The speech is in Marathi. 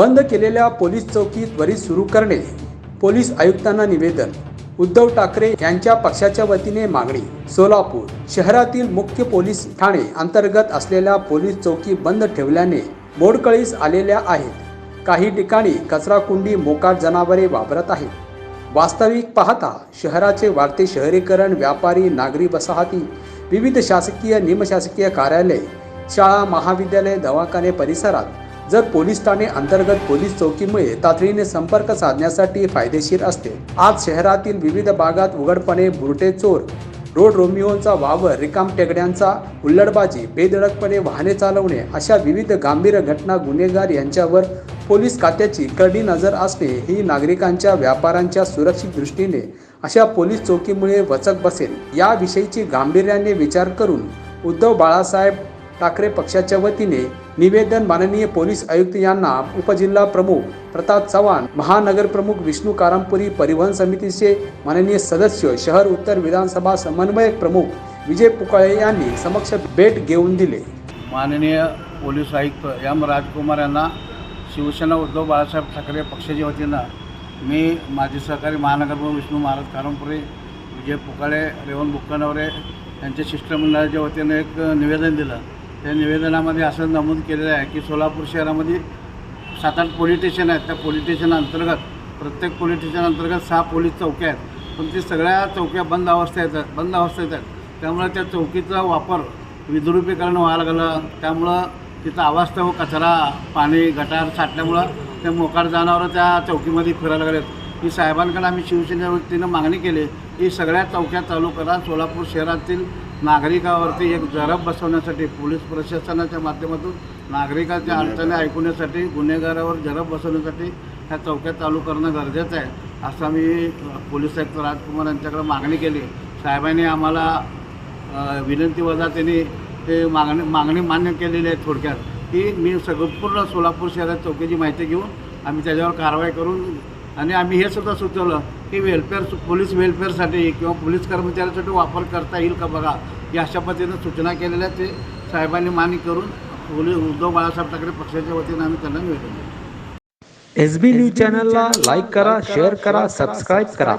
बंद केलेल्या पोलीस चौकी त्वरित सुरू करणे, पोलीस आयुक्तांना निवेदन। उद्धव ठाकरे यांच्या पक्षाच्या वतीने मागणी। सोलापूर शहरातील मुख्य पोलीस ठाणे अंतर्गत असलेल्या पोलीस चौकी बंद ठेवल्याने मोडकळीस आलेल्या आहेत। काही ठिकाणी कचराकुंडी मोकाट जनावरे वापरत आहेत। वास्तविक पाहता शहराचे वाढते शहरीकरण, व्यापारी, नागरी वसाहती, विविध शासकीय निमशासकीय कार्यालय, शाळा, महाविद्यालय, दवाखाने परिसरात जर पोलीस ठाणे अंतर्गत पोलीस चौकीमुळे तातडीने संपर्क साधण्यासाठी फायदेशीर असते। आज शहरातील विविध भागात उघडपणे बुरटे चोर, रोड रोमिओंचा वावर, रिकाम टेकड्यांचा हुल्लडबाजी, बेधडकपणे वाहने चालवणे अशा विविध गंभीर घटना गुन्हेगार यांच्यावर पोलीस खात्याची करडी नजर असणे ही नागरिकांच्या, व्यापाऱ्यांच्या सुरक्षित दृष्टीने अशा पोलीस चौकीमुळे वचक बसेल याविषयीची गांभीर्याने विचार करून उद्धव बाळासाहेब ठाकरे पक्षाच्या वतीने निवेदन माननीय पोलीस आयुक्त यांना उपजिल्हा प्रमुख प्रताप चव्हाण, महानगर प्रमुख विष्णू कारंपुरी, परिवहन समितीचे माननीय सदस्य, शहर उत्तर विधानसभा समन्वयक प्रमुख विजय पुकाळे यांनी समक्ष भेट घेऊन दिले। माननीय पोलीस आयुक्त एम राजकुमार यांना शिवसेना उद्धव बाळासाहेब ठाकरे पक्षाच्या वतीनं मी माजी सहकारी महानगर प्रमुख विष्णू महाराज कारंपुरी, विजय पुकाळे, रेवण बुक्कानवरे यांच्या शिष्टमंडळाच्या वतीनं एक निवेदन दिलं। त्या निवेदनामध्ये असं नमूद केलेलं आहे की सोलापूर शहरामध्ये 7-8 पोलीस स्टेशन आहेत। त्या पोलीस स्टेशन अंतर्गत प्रत्येक पोलीस स्टेशन अंतर्गत 6 पोलीस चौक्या आहेत, पण ती सगळ्या चौक्या बंद अवस्थेत आहेत। त्यामुळे त्या चौकीचा वापर विद्रुपीकरण व्हायला लागलं। त्यामुळं तिथं अवास्तव कचरा, पाणी, गटार साठल्यामुळं त्या मोकाट जनावरं त्या चौकीमध्ये फिरायला लागलेत। ही साहेबांकडे आम्ही शिवसेनेच्या वतीनं मागणी केली की सगळ्या चौक्या चालू करा। सोलापूर शहरातील नागरिकावरती एक जरब बसवण्यासाठी, पोलीस प्रशासनाच्या माध्यमातून नागरिकांच्या अडचणी ऐकण्यासाठी, गुन्हेगारावर जरब बसवण्यासाठी ह्या चौक्या चालू करणं गरजेचं आहे, असं आम्ही पोलीस आयुक्त राजकुमार यांच्याकडे मागणी केली। साहेबांनी आम्हाला विनंती वजा त्यांनी ते मागणी मान्य केलेली आहे। थोडक्यात की मी संपूर्ण सोलापूर शहरात चौकीची माहिती घेऊन आम्ही त्याच्यावर कारवाई करून, आणि आम्ही हे सुद्धा सुचवलं की पोलीस वेलफेअरसाठी किंवा पोलीस कर्मचाऱ्यांसाठी वापर करता येईल का बघा, या अशा पद्धतीनं सूचना केलेल्या ते साहेबांनी मान्य करून पोलीस उद्धव बाळासाहेब ठाकरे पक्षाच्या वतीनं आम्ही त्यांना निवेदन दिलं। SB न्यूज चॅनलला लाईक करा, शेअर करा, सबस्क्राईब करा।